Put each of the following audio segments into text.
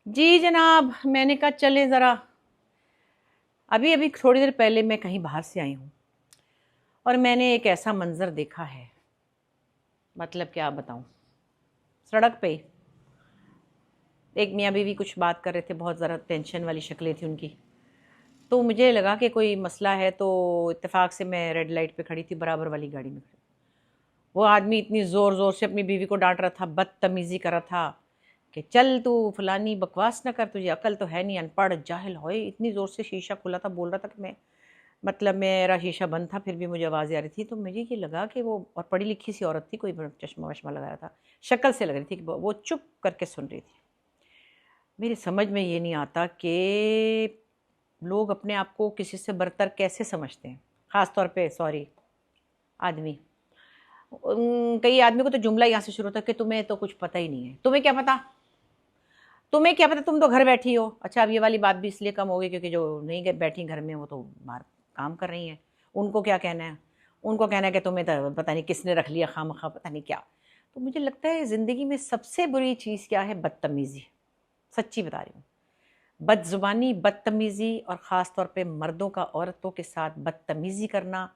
जी जनाब, मैंने कहा चले ज़रा। अभी अभी थोड़ी देर पहले मैं कहीं बाहर से आई हूँ और मैंने एक ऐसा मंज़र देखा है, मतलब क्या बताऊँ। सड़क पे एक मियाँ बीवी कुछ बात कर रहे थे, बहुत ज़रा टेंशन वाली शक्लें थी उनकी। तो मुझे लगा कि कोई मसला है, तो इत्तेफाक से मैं रेड लाइट पे खड़ी थी, बराबर वाली गाड़ी में खड़ी। वो आदमी इतनी ज़ोर ज़ोर से अपनी बीवी को डांट रहा था, बदतमीज़ी कर रहा था कि चल तू फलानी बकवास ना कर, तुझे अकल तो है नहीं, अनपढ़ जाहिल होए। इतनी ज़ोर से शीशा खुला था, बोल रहा था कि मैं मतलब मेरा शीशा बंद था, फिर भी मुझे आवाज़ें आ रही थी। तो मुझे ये लगा कि वो, और पढ़ी लिखी सी औरत थी, कोई चश्मा वश्मा लगाया था, शक्ल से लग रही थी कि वो चुप करके सुन रही थी। मेरी समझ में ये नहीं आता कि लोग अपने आप को किसी से बरतर कैसे समझते हैं, ख़ास तौर पे सॉरी आदमी। कई आदमी को तो जुमला यहाँ से शुरू होता है कि तुम्हें तो कुछ पता ही नहीं है। तुम्हें क्या पता, तुम्हें क्या पता, तुम तो घर बैठी हो। अच्छा, अब ये वाली बात भी इसलिए कम हो गई क्योंकि जो नहीं बैठी घर में वो तो बाहर काम कर रही हैं। उनको क्या कहना है, उनको कहना है कि तुम्हें तो पता नहीं किसने रख लिया खामखा, पता नहीं क्या। तो मुझे लगता है ज़िंदगी में सबसे बुरी चीज़ क्या है, बदतमीज़ी। सच्ची बता रही हूँ। बदजुबानी, बदतमीज़ी, और ख़ास तौर पे मर्दों का औरतों के साथ बदतमीज़ी करना,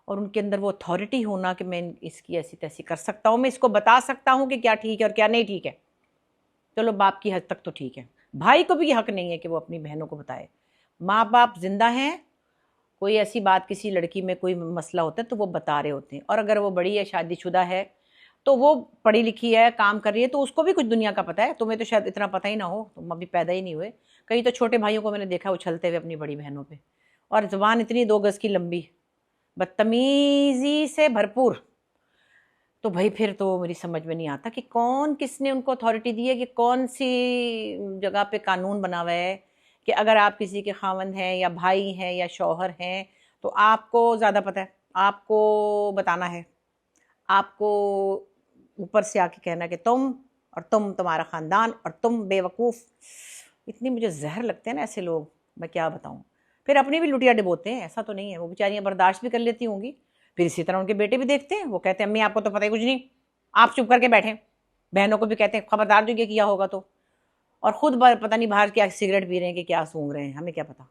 और उनके अंदर वो अथॉरिटी होना कि मैं इसकी ऐसी तैसी कर सकता हूँ, मैं इसको बता सकता हूँ कि क्या ठीक है और क्या नहीं ठीक है। चलो बाप की हद तक तो ठीक है, भाई को भी हक नहीं है कि वो अपनी बहनों को बताए। माँ बाप जिंदा हैं, कोई ऐसी बात किसी लड़की में कोई मसला होता है तो वो बता रहे होते हैं। और अगर वो बड़ी है, शादीशुदा है, तो वो पढ़ी लिखी है, काम कर रही है, तो उसको भी कुछ दुनिया का पता है। तुम्हें तो शायद इतना पता ही ना हो, तुम अभी पैदा ही नहीं हुए। कई तो छोटे भाइयों को मैंने देखा उछलते हुए अपनी बड़ी बहनों पे, और जबान इतनी 2 गज की लंबी, बदतमीजी से भरपूर। तो भाई फिर तो मेरी समझ में नहीं आता कि कौन, किसने उनको अथॉरिटी दी है, कि कौन सी जगह पे कानून बना हुआ है कि अगर आप किसी के खावंद हैं या भाई हैं या शौहर हैं तो आपको ज़्यादा पता है, आपको बताना है, आपको ऊपर से आके कहना कि तुम, और तुम तुम्हारा ख़ानदान, और तुम बेवकूफ़। इतनी मुझे जहर लगते हैं ना ऐसे लोग, मैं क्या बताऊँ। फिर अपनी भी लुटिया डिबोते हैं, ऐसा तो नहीं है, वो बेचारियाँ बर्दाश्त भी कर लेती होंगी। फिर इसी तरह उनके बेटे भी देखते हैं, वो कहते हैं अम्मी आपको तो पता ही कुछ नहीं, आप चुप करके बैठे। बहनों को भी कहते हैं खबरदार जो ये किया होगा तो। और खुद पता नहीं बाहर क्या सिगरेट पी रहे हैं कि क्या सूंघ रहे हैं, हमें क्या पता।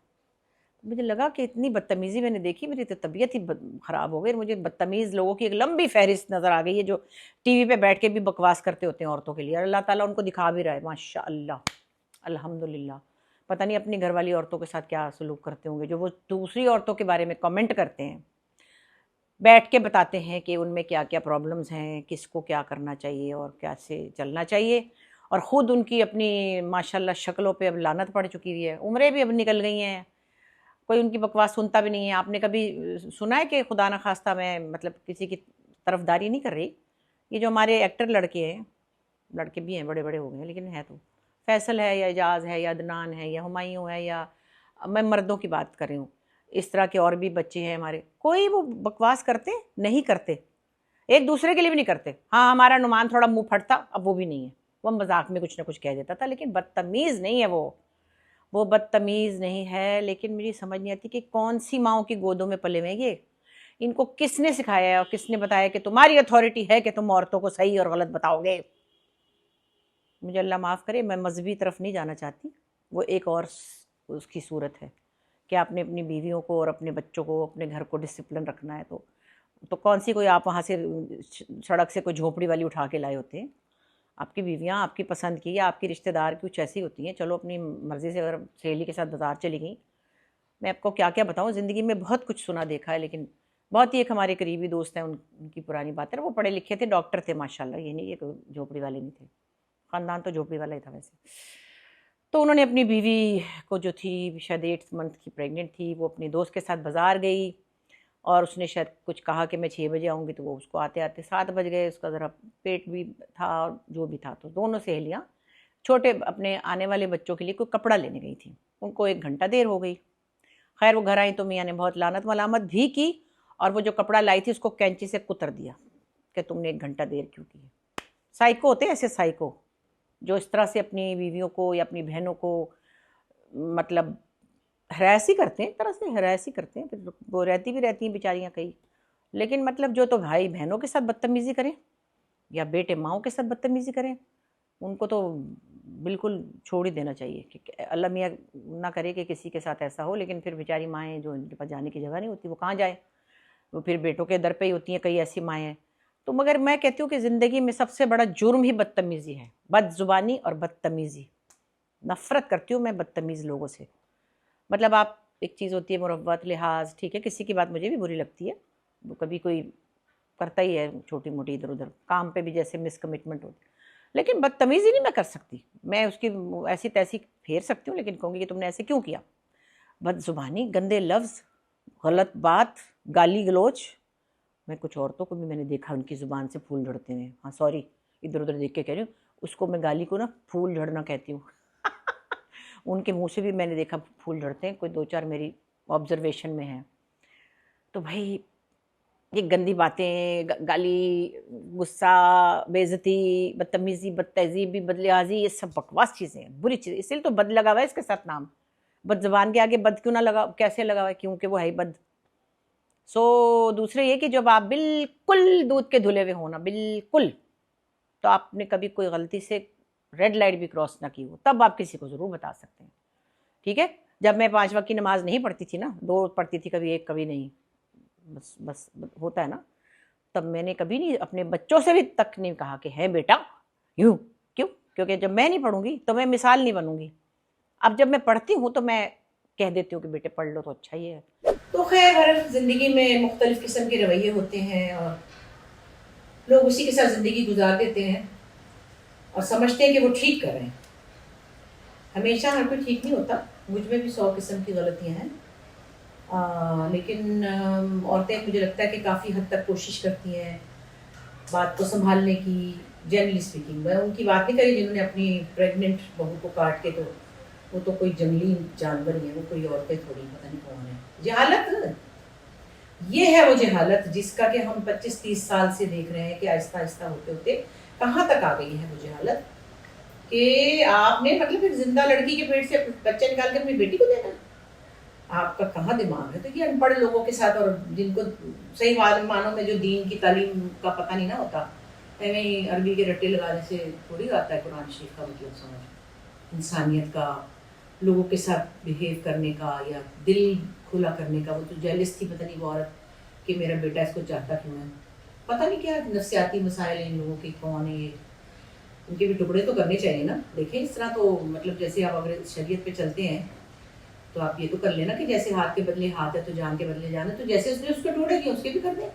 तो मुझे लगा कि इतनी बदतमीज़ी मैंने देखी, मेरी तो तबीयत ही ख़राब हो गई। मुझे बदतमीज़ लोगों की एक लंबी फहरिस्त नज़र आ गई है, जो टीवी पे बैठ के भी बकवास करते होते हैं औरतों के लिए, और अल्लाह ताला उनको दिखा भी रहा है, माशाअल्लाह, अल्हम्दुलिल्लाह। पता नहीं अपनी घरवाली औरतों के साथ क्या सलूक करते होंगे, जो वो दूसरी औरतों के बारे में कमेंट करते हैं, बैठ के बताते हैं कि उनमें क्या क्या प्रॉब्लम्स हैं, किसको क्या करना चाहिए और कैसे चलना चाहिए। और ख़ुद उनकी अपनी माशाल्लाह शक्लों पे अब लानत पड़ चुकी हुई है, उम्रें भी अब निकल गई हैं, कोई उनकी बकवास सुनता भी नहीं है। आपने कभी सुना है कि खुदा न खास्ता, मैं मतलब किसी की तरफदारी नहीं कर रही, ये जो हमारे एक्टर लड़के हैं, लड़के भी हैं, बड़े बड़े हो गए हैं लेकिन है तो, फैसल है या एजाज है या अदनान है या हुमायूं है, या मैं मर्दों की बात कर रही हूँ, इस तरह के और भी बच्चे हैं हमारे, कोई वो बकवास करते नहीं करते, एक दूसरे के लिए भी नहीं करते। हाँ, हमारा नुमान थोड़ा मुंह फटता, अब वो भी नहीं है, वो मजाक में कुछ ना कुछ कह देता था, लेकिन बदतमीज़ नहीं है वो बदतमीज़ नहीं है। लेकिन मेरी समझ नहीं आती कि कौन सी माओ की गोदों में पले हुए हैं ये, इनको किसने सिखाया है और किसने बताया कि तुम्हारी अथॉरिटी है कि तुम औरतों को सही और गलत बताओगे। मुझे अल्लाह माफ़ करे, मैं मजहबी तरफ नहीं जाना चाहती, वो एक और उसकी सूरत है कि आपने अपनी बीवियों को और अपने बच्चों को, अपने घर को डिसिप्लिन रखना है। तो कौन सी कोई आप वहाँ से सड़क से कोई झोपड़ी वाली उठा के लाए होते हैं। आपकी बीवियाँ आपकी पसंद की या आपकी रिश्तेदार कुछ ऐसी होती हैं, चलो अपनी मर्ज़ी से अगर सहेली के साथ बाज़ार चली गई। मैं आपको क्या क्या बताऊँ, ज़िंदगी में बहुत कुछ सुना देखा है, लेकिन बहुत ही एक हमारे करीबी दोस्त हैं, उनकी पुरानी बात है। वो पढ़े लिखे थे, डॉक्टर थे माशाल्लाह, ये नहीं, ये झोपड़ी वाले नहीं थे, ख़ानदान तो झोपड़ी वाला ही था वैसे। तो उन्होंने अपनी बीवी को, जो थी शायद 8 मंथ की प्रेग्नेंट थी, वो अपनी दोस्त के साथ बाज़ार गई, और उसने शायद कुछ कहा कि मैं 6 बजे आऊँगी, तो वो उसको आते आते 7 बज गए। उसका ज़रा पेट भी था और जो भी था, तो दोनों सहेलियाँ छोटे अपने आने वाले बच्चों के लिए कोई कपड़ा लेने गई थी, उनको 1 घंटा देर हो गई। खैर वो घर आई तो मियाँ ने बहुत लानत मलामत भी की, और वो जो कपड़ा लाई थी उसको कैंची से कुतर दिया कि तुमने 1 घंटा देर क्यों की है। साइको होते हैं ऐसे साइको, जो इस तरह से अपनी बीवियों को या अपनी बहनों को मतलब हरास ही करते हैं, एक तरह से हरास ही करते हैं। फिर वो रहती भी रहती हैं बेचारियाँ कई, लेकिन मतलब जो तो भाई बहनों के साथ बदतमीज़ी करें या बेटे माओं के साथ बदतमीज़ी करें, उनको तो बिल्कुल छोड़ ही देना चाहिए कि अल्लाह मियाँ ना करे कि किसी के साथ ऐसा हो, लेकिन फिर बेचारी माएँ जो इनके पास जाने की जगह नहीं होती वो कहाँ जाए, वो फिर बेटों के दर पे ही होती हैं कई ऐसी माएँ। तो मगर मैं कहती हूँ कि ज़िंदगी में सबसे बड़ा जुर्म ही बदतमीज़ी है, बदज़ुबानी और बदतमीज़ी। नफ़रत करती हूँ मैं बदतमीज़ लोगों से। मतलब आप, एक चीज़ होती है मुरव्वत, लिहाज़, ठीक है, किसी की बात मुझे भी बुरी लगती है, वो कभी कोई करता ही है छोटी-मोटी इधर-उधर, काम पे भी जैसे मिसकमिटमेंट होती है। लेकिन बदतमीज़ी नहीं मैं कर सकती, मैं उसकी ऐसी-तैसी फेर सकती हूँ, लेकिन कहूँगी कि तुमने ऐसे क्यों किया? बदज़ुबानी, गंदे लफ्ज़, गलत बात, गाली-गलौच। मैं कुछ औरतों को भी मैंने देखा उनकी ज़ुबान से फूल झड़ते हुए। हाँ, सॉरी, इधर-उधर देख के कह रही हूँ, उसको मैं गाली को ना फूल झड़ना कहती हूँ। उनके मुँह से भी मैंने देखा फूल झड़ते हैं, कोई 2-4 मेरी ऑब्ज़र्वेशन में हैं। तो भई ये गंदी बातें, गाली, गुस्सा, बेइज्जती, बदतमीज़ी, बदतहज़ीबी, बदलिहाज़ी, ये सब बकवास चीज़ें हैं, बुरी चीज़ें, इसलिए तो बद लगा हुआ है इसके साथ नाम। बदज़ुबान के आगे बद क्यों ना लगा, कैसे लगा हुआ है, क्योंकि वो है ही बद। दूसरे ये कि जब आप बिल्कुल दूध के धुले हुए हो ना, बिल्कुल, तो आपने कभी कोई गलती से रेड लाइट भी क्रॉस ना की हो, तब आप किसी को ज़रूर बता सकते हैं, ठीक है? जब मैं 5 वक़्त की नमाज़ नहीं पढ़ती थी ना, 2 पढ़ती थी, कभी 1 कभी नहीं, बस होता है ना, तब मैंने कभी नहीं अपने बच्चों से भी तक नहीं कहा कि है बेटा यूँ, क्यों? क्योंकि जब मैं नहीं पढ़ूँगी तो मैं मिसाल नहीं बनूँगी। अब जब मैं पढ़ती हूँ तो मैं कह देती हूँ कि बेटे पढ़ लो तो अच्छा ही है। तो खैर हर ज़िंदगी में मुख्तलिफ़ किस्म के रवैये होते हैं और लोग उसी के साथ ज़िंदगी गुजार देते हैं और समझते हैं कि वो ठीक कर रहे हैं। हमेशा हर कोई ठीक नहीं होता, मुझ में भी 100 किस्म की गलतियाँ हैं। लेकिन औरतें मुझे लगता है कि काफ़ी हद तक कोशिश करती हैं बात को संभालने की। जनरली स्पीकिंग, मैं उनकी बात नहीं करी जिन्होंने अपनी प्रेग्नेंट बहू को काट के, तो वो तो कोई जंगली जानवर ही है, वो कोई औरतें थोड़ी, पता नहीं कौन है। जहालत, ये है वो जहालत जिसका कि हम 25-30 साल से देख रहे हैं कि आहिस्ता आहिस्ता होते होते कहाँ तक आ गई है वो जहालत कि आपने मतलब एक जिंदा लड़की के पेट से बच्चा निकाल के अपनी बेटी को देना। आपका कहाँ दिमाग है? तो ये अनपढ़ लोगों के साथ, और जिनको सही मानों में जो दीन की तालीम का पता नहीं ना होता, ऐਵੇਂ अरबी के रट्टे लगाने से थोड़ी आता है कुरान शरीफ का मतलब समझ, इंसानियत का, लोगों के साथ बिहेव करने का या दिल खुला करने का। वो तो जेलस थी पता नहीं वो औरत कि मेरा बेटा इसको चाहता क्यों है, पता नहीं क्या नफ्सियाती मसाइल इन लोगों के, कौन है ये, उनके भी टुकड़े तो करने चाहिए ना। देखें इस तरह तो मतलब जैसे आप अगर शरीयत पे चलते हैं तो आप ये तो कर लेना कि जैसे हाथ के बदले हाथ है तो जान के बदले जान है, तो जैसे उसने उसके टुकड़े किए उसके भी कर दें।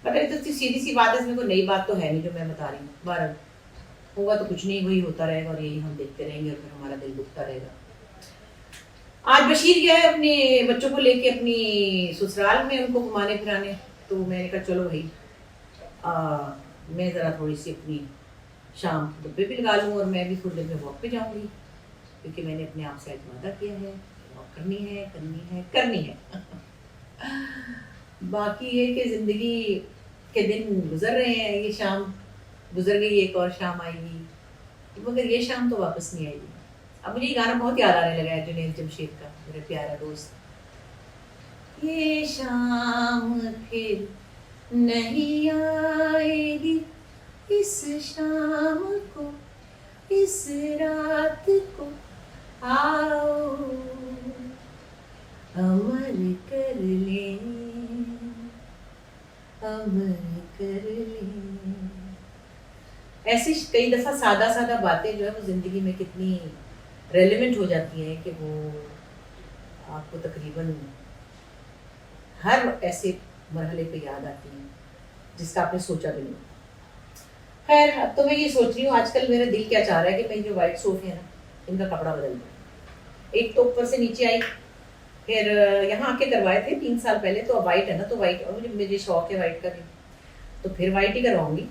बट ये तो सीधी सी बात है, इसमें कोई नई बात तो है नहीं जो मैं बता रही हूँ। बहरहाल होगा तो कुछ नहीं, वही होता रहेगा और यही हम देखते रहेंगे और फिर हमारा दिल दुखता रहेगा। आज बशीर गया है अपने बच्चों को लेके अपनी ससुराल में उनको घुमाने फिराने, तो मैंने कहा चलो भाई मैं ज़रा थोड़ी सी अपनी शाम डब्बे भी लगा लूँ और मैं भी थोड़ी देर में वॉक पे जाऊँगी, क्योंकि मैंने अपने आप से आज वादा किया है वॉक करनी है करनी है करनी है। बाकी ये कि ज़िंदगी के दिन गुजर रहे हैं, ये शाम गुजर गई, एक और शाम आएगी, मगर ये शाम तो वापस नहीं आएगी। अब मुझे ये गाना बहुत याद आने लगा है जुनैद जमशेद का, मेरा प्यारा दोस्त। ये शाम फिर नहीं आएगी, इस शाम को, इस रात को आओ अमर कर ले, अमर कर ले। ऐसी कई दफ़ा सादा सादा बातें जो है वो ज़िंदगी में कितनी रेलेवेंट हो जाती हैं कि वो आपको तकरीबन हर ऐसे मरहले पे याद आती हैं जिसका आपने सोचा भी नहीं। खैर अब तो मैं ये सोच रही हूँ, आजकल मेरा दिल क्या चाह रहा है कि मैं जो वाइट सोफे हैं ना, इनका कपड़ा बदल दूँ। एक तो ऊपर से नीचे आई, फिर यहाँ आके करवाए थे 3 साल पहले, तो अब वाइट है ना, तो वाइट, और मुझे शौक है वाइट का भी, तो फिर वाइट ही करवाऊंगी।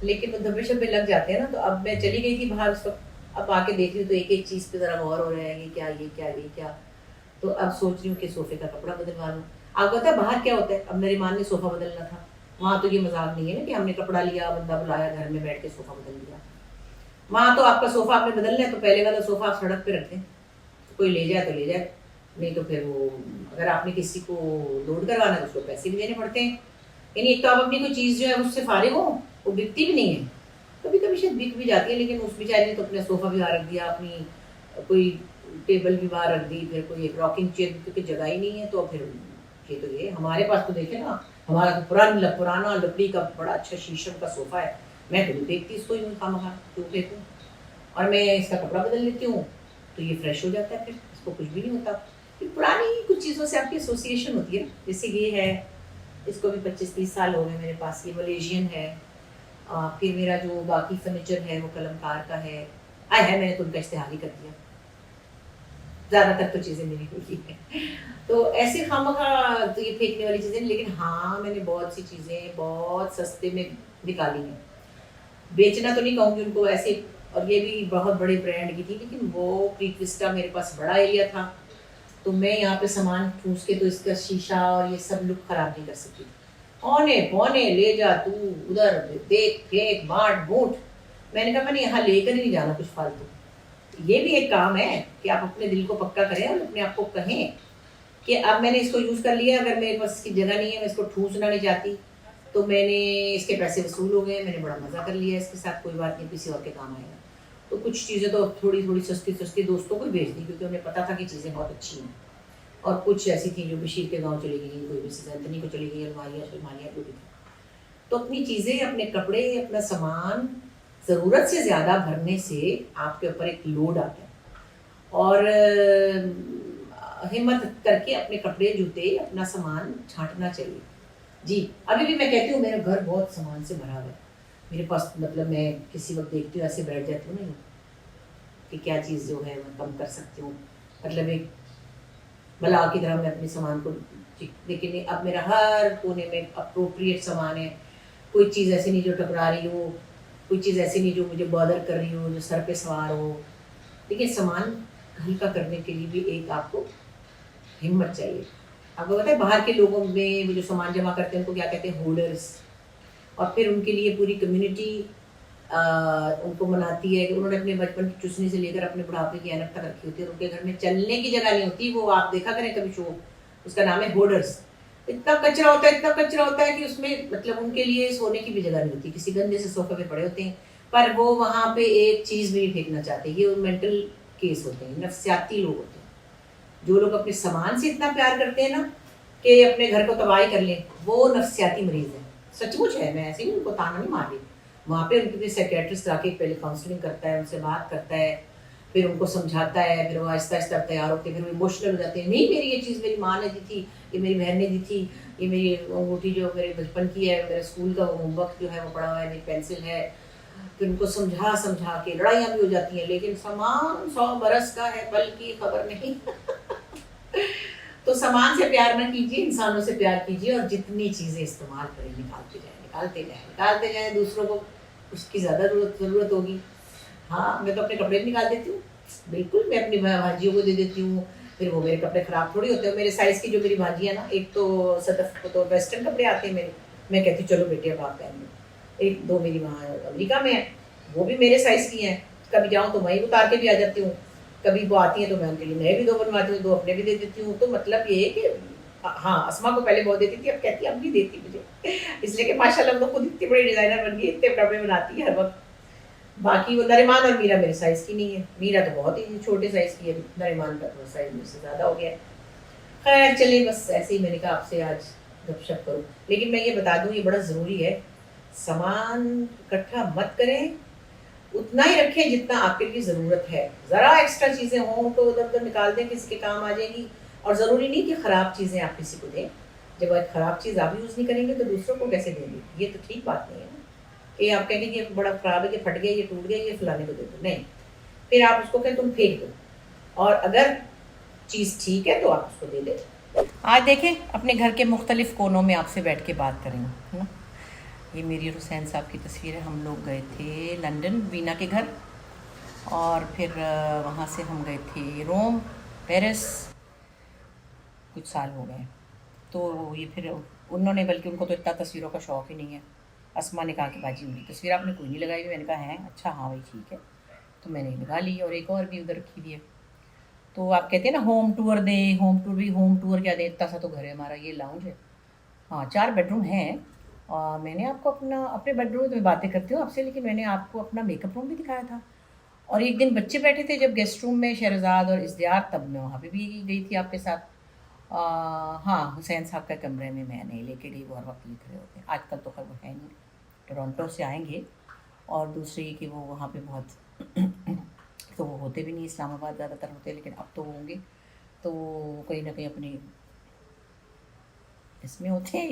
लेकिन वो धब्बे शब्बे लग जाते हैं ना, तो अब मैं चली गई थी बाहर उस वक्त, अब आके देख रही हूँ तो एक एक चीज़ पे ज़रा गौर हो रहा है, ये क्या ये क्या ये क्या। तो अब सोच रही हूँ कि सोफे का कपड़ा बदलवा लूँ। आपको पता है बाहर क्या होता है, अब मेरी मान ने सोफ़ा बदलना था, वहाँ तो ये मजाक नहीं है ना कि हमने कपड़ा लिया, बंदा बुलाया, घर में बैठ के सोफ़ा बदल दिया। वहाँ तो आपका सोफ़ा आपने बदलना है तो पहले वाला सोफ़ा आप सड़क पे रख दें, तो कोई ले जाए तो ले जाए, नहीं तो फिर वो अगर आपने किसी को लोड करवाना है तो उसको पैसे भी देने पड़ते हैं। यानी एक तो आप अपनी कोई चीज़ जो है उससे फारिग हो, वो बिकती भी नहीं है, कभी कभी शायद बिक भी जाती है, लेकिन उस बेचारे ने तो अपना सोफ़ा भी बाहर रख दिया, अपनी कोई टेबल भी बाहर रख दी, फिर कोई एक रॉकिंग चेयर, क्योंकि जगह ही नहीं है। तो फिर ये तो ये हमारे पास तो देखे ना, हमारा तो पुराना लकड़ी का बड़ा अच्छा शीशम का सोफ़ा है। मैं तो नहीं देखती इसको, यूँ खामखा क्यों फेंकूँ, और मैं इसका कपड़ा बदल लेती हूँ तो ये फ्रेश हो जाता है, फिर इसको कुछ भी नहीं होता। फिर पुरानी कुछ चीज़ों से आपकी एसोसिएशन होती है। जैसे ये है, इसको भी 25-30 साल हो गए मेरे पास, ये मलेशियन है। फिर मेरा जो बाकी फर्नीचर है वो कलमकार का है। मैंने तो उनका इस्तेमाल ही कर दिया, ज़्यादातर तो चीज़ें मेरी हुई है। तो ऐसे खामखा तो ये फेंकने वाली चीज़ें, लेकिन हाँ मैंने बहुत सी चीज़ें बहुत सस्ते में निकाली हैं। बेचना तो नहीं कहूँगी उनको ऐसे, और ये भी बहुत बड़े ब्रांड की थी, लेकिन वो क्रीक विस्टा मेरे पास बड़ा एरिया था, तो मैं यहाँ पे सामान ठूस के तो इसका शीशा और ये सब लुक खराब नहीं कर सकती। औने पौने ले जा तू, उधर देख फेंक बांट बूट। मैंने कहा मैंने यहाँ लेकर ही नहीं जाना कुछ फालतू। ये भी एक काम है कि आप अपने दिल को पक्का करें और अपने आप को कहें कि अब मैंने इसको यूज़ कर लिया, अगर मेरे पास इसकी जगह नहीं है, मैं इसको ठूसना नहीं चाहती, तो मैंने इसके पैसे वसूल हो गए, मैंने बड़ा मज़ा कर लिया इसके साथ, कोई बात नहीं, किसी और के काम आएगा। तो कुछ चीज़ें तो थोड़ी थोड़ी सस्ती सस्ती दोस्तों को भेज दी, क्योंकि उन्हें पता था कि चीज़ें बहुत अच्छी हैं। और कुछ ऐसी थी जो बशीर के गांव चली गई, कोई मिसेस एंथनी को चली गई, अलमारियाँ शलमारियाँ जो भी थी। तो अपनी चीज़ें, अपने कपड़े, अपना सामान ज़रूरत से ज़्यादा भरने से आपके ऊपर एक लोड आता है, और हिम्मत करके अपने कपड़े जूते अपना सामान छांटना चाहिए। जी, अभी भी मैं कहती हूँ मेरा घर बहुत सामान से भरा हुआ है मेरे पास, मतलब मैं किसी वक्त देखती हूँ ऐसे बैठ जाती हूँ नहीं कि क्या चीज़ जो है मैं कम कर सकती हूँ, मतलब एक बला की तरह मैं अपने सामान को, लेकिन अब मेरा हर कोने में अप्रोप्रिएट सामान है। कोई चीज़ ऐसी नहीं जो टकरा रही हो, कोई चीज़ ऐसी नहीं जो मुझे बॉदर कर रही हो, जो सर पे सवार हो। देखिए सामान हल्का करने के लिए भी एक आपको हिम्मत चाहिए। आपको पता है बाहर के लोगों में वो जो सामान जमा करते हैं उनको क्या कहते हैं, होल्डर्स। और फिर उनके लिए पूरी कम्युनिटी उनको मनाती है कि उन्होंने अपने बचपन की चुसनी से लेकर अपने बुढ़ापे की ऐनक तक रखी होती है, और उनके घर में चलने की जगह नहीं होती। वो आप देखा करें कभी शो, उसका नाम है होल्डर्स। इतना कचरा होता है, इतना कचरा होता है कि उसमें मतलब उनके लिए सोने की भी जगह नहीं होती, किसी गंदे से सोफे पे पड़े होते हैं, पर वो वहाँ पे एक चीज़ भी नहीं फेंकना चाहते। ये मेंटल केस होते हैं, नफ्सियाती लोग होते हैं। जो लोग अपने सामान से इतना प्यार करते हैं ना कि अपने घर को तबाही कर लें, वो नफ्सियाती मरीज है। सचमुच है, मैं ऐसे ही उनको ताना नहीं मार रही। वहाँ पे उनके साइकियाट्रिस्ट आके पहले काउंसलिंग करता है, उनसे बात करता है, फिर उनको समझाता है, फिर वो आहिस्ता आहिस्ता तैयार होते हैं, फिर वो इमोशनल हो जाते हैं। नहीं मेरी ये चीज़ मेरी माँ ने दी थी, ये मेरी बहन ने दी थी, ये मेरी अंगूठी जो मेरे बचपन की है, मेरा स्कूल का होमवर्क जो है वो पड़ा हुआ है, मेरी पेंसिल है। फिर उनको समझा समझा के लड़ाइयाँ भी हो जाती हैं, लेकिन सामान 100 बरस का है, बल की खबर नहीं। तो सामान से प्यार ना कीजिए, इंसानों से प्यार कीजिए, और जितनी चीज़ें इस्तेमाल करें निकालते जाए निकालते जाए निकालते जाए। दूसरों को उसकी ज़्यादा ज़रूरत होगी। हाँ, मैं तो अपने कपड़े भी निकाल देती हूँ, बिल्कुल। मैं अपनी भांजियों को दे देती हूँ, फिर वो मेरे कपड़े ख़राब थोड़ी होते हैं। मेरे साइज़ की जो मेरी भांजी है ना, एक तो सदफ को तो वेस्टर्न कपड़े आते हैं मेरे, मैं कहती हूँ चलो बेटे अब आप पहन लो। एक दो मेरी वहाँ अमेरिका में है, वो भी मेरे साइज़ की हैं, कभी जाऊँ तो वहीं उतार के भी आ जाती हूँ, कभी वो आती हैं तो मैं उनके लिए नए भी 2 बनवाती हूँ, 2 अपने भी दे देती हूँ। तो मतलब ये है कि हाँ, अस्मा को पहले बहुत देती थी, अब कहती है अब नहीं देती मुझे। इसलिए कि माशाल्लाह वो खुद इतनी बड़ी डिज़ाइनर बन गई, इतने कपड़े बनाती है हर वक्त। बाकी वो नरीमान और मीरा मेरे साइज़ की नहीं है, मीरा तो बहुत ही छोटे साइज़ की है, नरीमान का थोड़ा साइज़ मुझसे ज़्यादा हो गया है। खैर चलिए, बस ऐसे ही मैंने कहा आपसे आज गपशप करूँ। लेकिन मैं ये बता दूँ, ये बड़ा ज़रूरी है, सामान इकट्ठा मत करें, उतना ही रखें जितना आपके लिए ज़रूरत है। ज़रा एक्स्ट्रा चीज़ें हों तो उधर उधर निकाल दें, किसी के काम आ जाएगी। और ज़रूरी नहीं कि ख़राब चीज़ें आप किसी को दें। जब एक ख़राब चीज़ आप यूज़ नहीं करेंगे तो दूसरों को कैसे देंगे? ये तो ठीक बात नहीं है ना कि आप कहेंगे कि ये बड़ा ख़राब है, कि फट गया, ये टूट गया, ये फलाने को दे दो। नहीं, फिर आप उसको कहें तुम फेंक दो, और अगर चीज़ ठीक है तो आप उसको दे दें। आज देखें अपने घर के मुख्तलिफ़ कोनों में आपसे बैठ के बात करेंगे, है ना। ये मेरी हुसैन साहब की तस्वीर है। हम लोग गए थे लंदन वीना के घर, और फिर वहाँ से हम गए थे रोम, पेरिस, कुछ साल हो गए। तो ये फिर उन्होंने, बल्कि उनको तो इतना तस्वीरों का शौक़ ही नहीं है। अस्मा ने कहा कि बाजी मेरी तस्वीर आपने कोई नहीं लगाई। मैंने कहा है, अच्छा हाँ भाई ठीक है। तो मैंने लगा ली, और एक और भी उधर रखी हुई है। तो आप कहते हैं ना होम टूर दें, होम टूर भी, होम टूर क्या दें, इतना सा तो घर है हमारा, ये लाउंज है। हाँ, 4 बेडरूम हैं, मैंने आपको अपने बेडरूम में बातें करती हूँ आपसे, लेकिन मैंने आपको अपना मेकअप रूम भी दिखाया था। और एक दिन बच्चे बैठे थे जब गेस्ट रूम में, शहरजाद और इज़्तियार, तब मैं वहाँ पे भी गई थी आपके साथ। हाँ, हुसैन साहब के कमरे में मैं नहीं लेके गई, वो हर वक्त लिख रहे होते हैं। आजकल तो खैर वो है नहीं, टोरंटो से आएंगे। और दूसरी कि वो वहाँ पे बहुत तो वो होते भी नहीं, इस्लामाबाद ज़्यादातर होते हैं, लेकिन अब तो वो होंगे तो कहीं ना कहीं अपनी इसमें होते हैं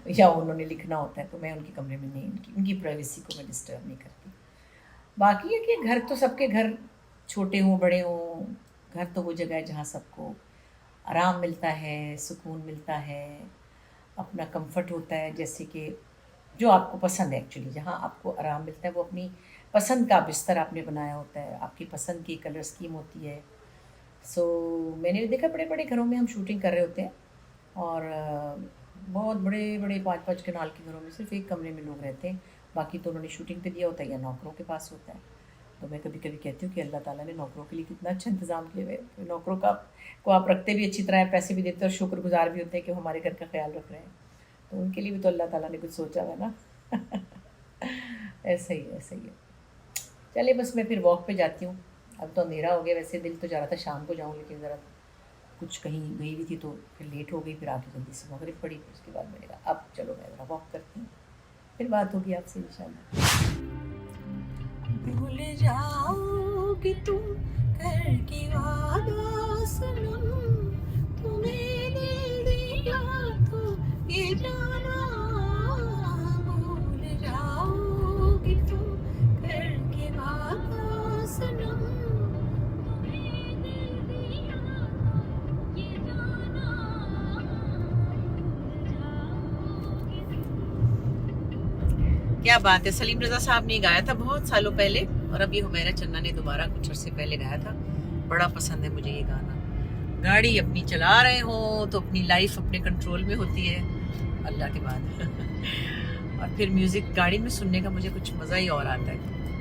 या उन्होंने लिखना होता है, तो मैं उनके कमरे में नहीं, उनकी प्राइवेसी को मैं डिस्टर्ब नहीं करती। बाकी है कि घर तो सबके घर, छोटे हों बड़े हों, घर तो वो जगह है जहाँ सबको आराम मिलता है, सुकून मिलता है, अपना कंफर्ट होता है। जैसे कि जो आपको पसंद है, एक्चुअली जहाँ आपको आराम मिलता है वो अपनी पसंद का बिस्तर आपने बनाया होता है, आपकी पसंद की कलर स्कीम होती है। सो मैंने देखा बड़े बड़े घरों में हम शूटिंग कर रहे होते हैं, और बहुत बड़े बड़े 5-5 कनाल के घरों में सिर्फ एक कमरे में लोग रहते हैं, बाकी तो उन्होंने शूटिंग पे दिया होता है या नौकरों के पास होता है। तो मैं कभी कभी कहती हूँ कि अल्लाह ताला ने नौकरों के लिए कितना अच्छा इंतज़ाम किया हुआ है। नौकरों को आप रखते भी अच्छी तरह है, पैसे भी देते हैं और शुक्रगुजार भी होते हैं कि वो हमारे घर का ख्याल रख रहे हैं। तो उनके लिए भी तो अल्लाह ताला ने कुछ सोचा है ना। ऐसा ही है, ऐसा ही है। चलिए बस मैं फिर वॉक पे जाती हूँ, अब तो अंधेरा हो गया। वैसे दिल तो चाह रहा था शाम को जाऊँ, लेकिन ज़रा कुछ कहीं गई हुई थी तो फिर लेट हो गई, फिर आके जल्दी से मगरिब पड़ी। उसके बाद मैंने कहा अब चलो मैं ज़रा वॉक करती हूँ, फिर बात होगी आपसे इंशाल्लाह। भूल जाओगी तुम घर की वादा सनम, तुम्हें दिल दिया तो ये जाना। भूल जाओगी तुम घर की वादा सनम, तुम्हें दिल दिया तो ये जाना। क्या बात है, सलीम रजा साहब ने गाया था बहुत सालों पहले, और अभी हुमैरा चन्ना ने दोबारा कुछ अर्से पहले गाया था। बड़ा पसंद है मुझे ये गाना। गाड़ी अपनी चला रहे हो तो अपनी लाइफ अपने कंट्रोल में होती है, अल्लाह के बाद। और फिर म्यूज़िक गाड़ी में सुनने का मुझे कुछ मज़ा ही और आता है।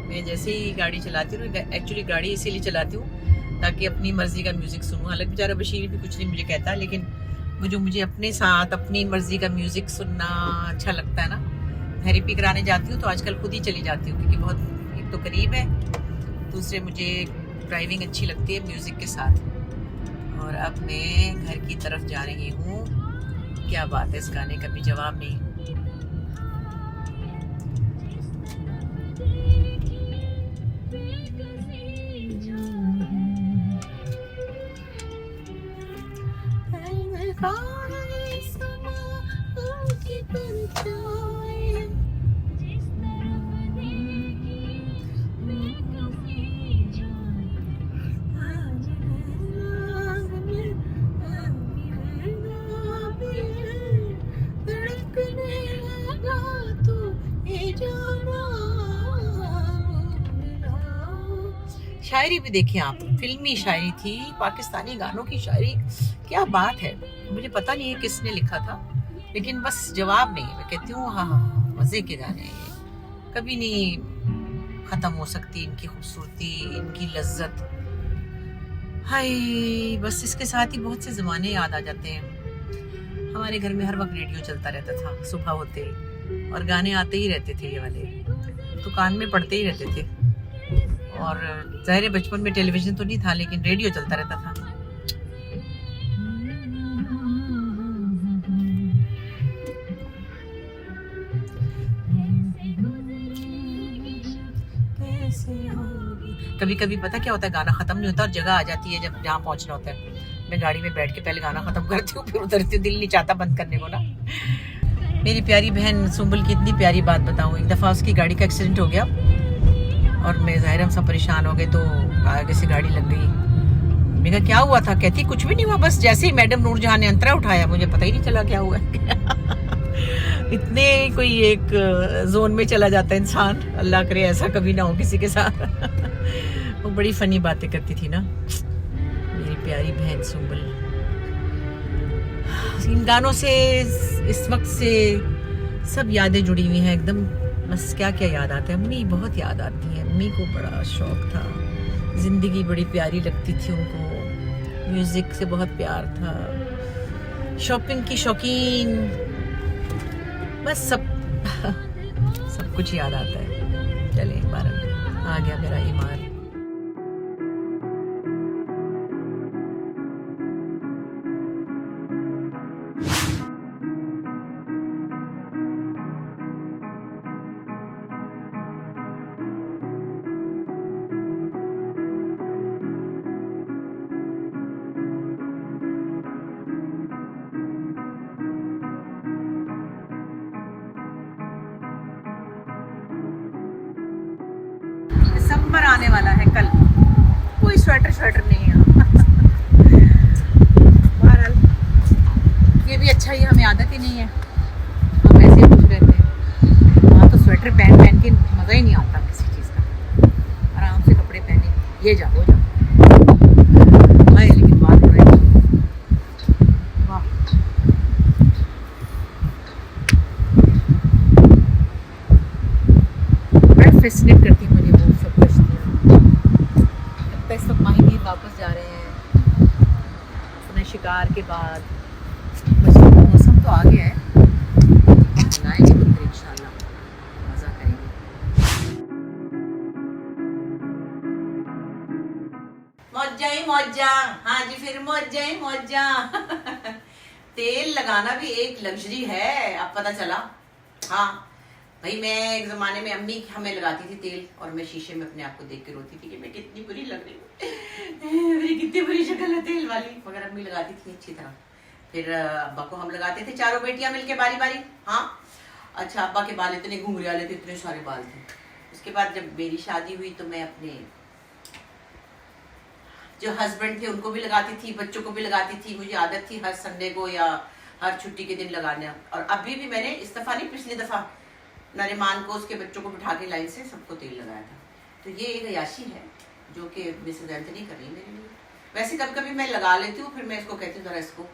मैं जैसे ही गाड़ी चलाती हूँ, एक्चुअली गाड़ी इसीलिए चलाती हूँ ताकि अपनी मर्ज़ी का म्यूज़िक सुनूँ। हालांकि बेचारा बशीर भी कुछ नहीं मुझे कहता, लेकिन मुझे अपने साथ अपनी मर्ज़ी का म्यूज़िक सुनना अच्छा लगता है ना। थेरेपी कराने जाती हूँ तो आजकल खुद ही चली जाती हूँ, क्योंकि बहुत, एक तो करीब है, दूसरे मुझे ड्राइविंग अच्छी लगती है म्यूज़िक के साथ। और अब मैं घर की तरफ जा रही हूँ। क्या बात है, इस गाने का भी जवाब नहीं। शायरी भी देखिए आप, फिल्मी शायरी थी, पाकिस्तानी गानों की शायरी, क्या बात है। मुझे पता नहीं है किसने लिखा था, लेकिन बस जवाब नहीं है। मैं कहती हूँ हाँ हाँ, मज़े के गाने हैं ये, कभी नहीं ख़त्म हो सकती इनकी खूबसूरती, इनकी लज्जत। हाय, बस इसके साथ ही बहुत से ज़माने याद आ जाते हैं। हमारे घर में हर वक्त रेडियो चलता रहता था सुबह होते ही, और गाने आते ही रहते थे ये वाले, तो कान में पड़ते ही रहते थे। और ज़ाहिर बचपन में टेलीविज़न तो नहीं था, लेकिन रेडियो चलता रहता था। कभी कभी पता क्या होता है, गाना ख़त्म नहीं होता और जगह आ जाती है जब जहाँ पहुँचना होता है। मैं गाड़ी में बैठ के पहले गाना ख़त्म करती हूँ, फिर उतरती हूँ, दिल नहीं चाहता बंद करने को ना। मेरी प्यारी बहन सुंबल की इतनी प्यारी बात बताऊँ। एक दफ़ा उसकी गाड़ी का एक्सीडेंट हो गया और मैं ज़ाहिर हम सब परेशान हो गए, तो आगे से गाड़ी लग गई। मैंने कहा क्या हुआ था? कहती कुछ भी नहीं हुआ, बस जैसे ही मैडम नूरजहां ने अंतरा उठाया मुझे पता ही नहीं चला क्या हुआ। इतने कोई एक जोन में चला जाता है इंसान, अल्लाह करे ऐसा कभी ना हो किसी के साथ। वो बड़ी फनी बातें करती थी ना मेरी प्यारी बहन सुंबल। इन गानों से इस वक्त से सब यादें जुड़ी हुई हैं एकदम। बस क्या क्या याद आता है, अम्मी बहुत याद आती है। अम्मी को बड़ा शौक था, ज़िंदगी बड़ी प्यारी लगती थी उनको, म्यूज़िक से बहुत प्यार था, शॉपिंग की शौकीन, बस सब सब कुछ याद आता है। चले एक बार आ गया मेरा ईमान। दिसंबर आने वाला है कल, कोई स्वेटर नहीं है। बहरहाल ये भी अच्छा ही, हमें आदत ही नहीं है, हम ऐसे ही खुश रहते हैं। वहाँ तो स्वेटर पहन के मज़ा ही नहीं आता किसी चीज़ का। आराम से कपड़े पहने, ये जाओ जाओ। हाय लेकिन बात हो रही है, वाह बड़ा फैसिनेट करती मुझे वो सब कश्तियाँ। अब तक सब माहिर वापस जा रहे हैं अपने शिकार के बाद। बस मौसम तो आ गया है, लाएंगे तो फिर इंशाल्लाह मज़ा करेंगे। मौजा ही मौजा, हाँ जी फिर मौजा ही मौजा। तेल लगाना भी एक लग्जरी है, अब पता चला। हाँ भाई, मैं एक जमाने में अम्मी हमें लगाती थी तेल, और मैं शीशे में अपने आप को देख के रोती थी कि मैं कितनी बुरी लग रही हूँ, मेरी कितनी बुरी शक्ल है तेल वाली, मगर अम्मी लगाती थी अच्छी तरह। फिर अब्बा को हम लगाते थे, चारों बेटियां मिलके बारी बारी। हाँ अच्छा, अब्बा के बाल इतने घुंघराले थे, इतने सारे बाल थे। उसके बाद जब मेरी शादी हुई तो मैं अपने जो हस्बैंड थे उनको भी लगाती थी, बच्चों को भी लगाती थी। मुझे आदत थी हर संडे को या हर छुट्टी के दिन लगाने। और अभी भी मैंने इस दफा नहीं, पिछली दफा नरिमान को, उसके बच्चों को बिठा के लाइन से सबको तेल लगाया था। तो ये एक अयाशी है जो कि मिसेस एंथनी कर रही है मेरे लिए। वैसे कभी कभी मैं लगा लेती हूँ, फिर मैं इसको कहती हूँ जरा इसको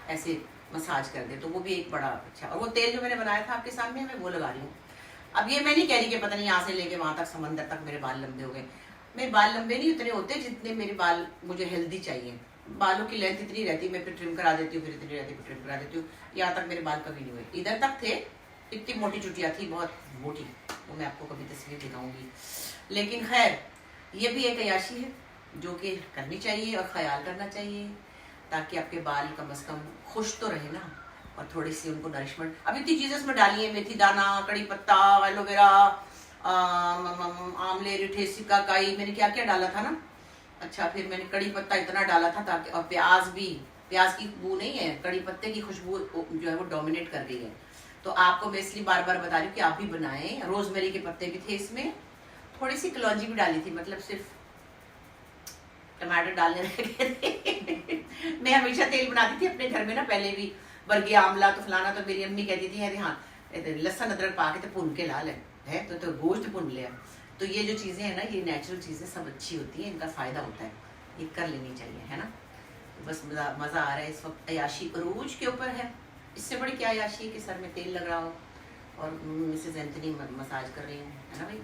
ऐसे मसाज कर दे, तो वो भी एक बड़ा अच्छा। और वो तेल जो मैंने बनाया था आपके सामने, मैं वो लगा रही हूँ। अब ये मैं नहीं कह रही कि पता नहीं यहाँ से लेके वहां तक समंदर तक मेरे बाल लंबे हो गए। मेरे बाल लंबे नहीं उतने होते जितने मेरे बाल मुझे हेल्दी चाहिए। बालों की लेंथ इतनी रहती, मैं फिर ट्रिम करा देती हूँ, फिर इतनी रहती, फिर ट्रिम करा देती हूँ। यहाँ तक मेरे बाल कभी नहीं हुए, इधर तक थे, इतनी मोटी चुटिया थी, बहुत मोटी। वो मैं आपको कभी तस्वीर दिखाऊंगी। लेकिन खैर, ये भी एक अयाशी है जो कि करनी चाहिए और ख्याल करना चाहिए, ताकि आपके बाल कम से कम खुश तो रहे ना, और थोड़ी सी उनको नरिशमेंट। अब इतनी चीजें इसमें डाली है, मेथी दाना, कड़ी पत्ता, एलोवेरा, आमले, रिठे, सिकाकाई, मैंने क्या क्या डाला था ना। अच्छा, फिर मैंने कड़ी पत्ता इतना डाला था ताकि, और प्याज भी, प्याज की बू नहीं है, कड़ी पत्ते की खुशबू जो है वो डोमिनेट कर गई है। तो आपको मैं इसलिए बार बार बता रही हूँ कि आप भी बनाएं। रोजमेरी के पत्ते भी थे इसमें, थोड़ी सी कलौंजी भी डाली थी, मतलब सिर्फ टमाटर डालने रह थे। मैं हमेशा तेल बनाती थी अपने घर में ना, पहले भी बरगे आमला तो फलाना, तो मेरी अम्मी कहती थी अरे हाँ लहसुन अदरक पा के तो भुन के ला ले है, तो गोश्त भुन लिया। तो ये जो चीज़ें हैं ना, ये नेचुरल चीज़ें सब अच्छी होती हैं, इनका फ़ायदा होता है, ये कर लेनी चाहिए, है ना। तो बस मज़ा आ रहा है इस वक्त। अयाशी अरूज के ऊपर है, इससे बड़ी क्या अयाशी है कि सर में तेल लग रहा हो और मिसेस एंथनी मसाज कर रही हूँ, है ना भाई।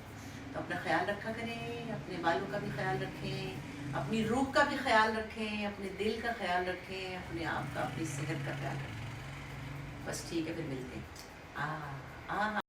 तो अपना ख्याल रखा करें, अपने बालों का भी ख्याल रखें, अपनी रूह का भी ख्याल रखें, अपने दिल का ख्याल रखें, अपने आप का, अपनी सेहत का ख्याल रखें। बस ठीक है, फिर मिलते हैं।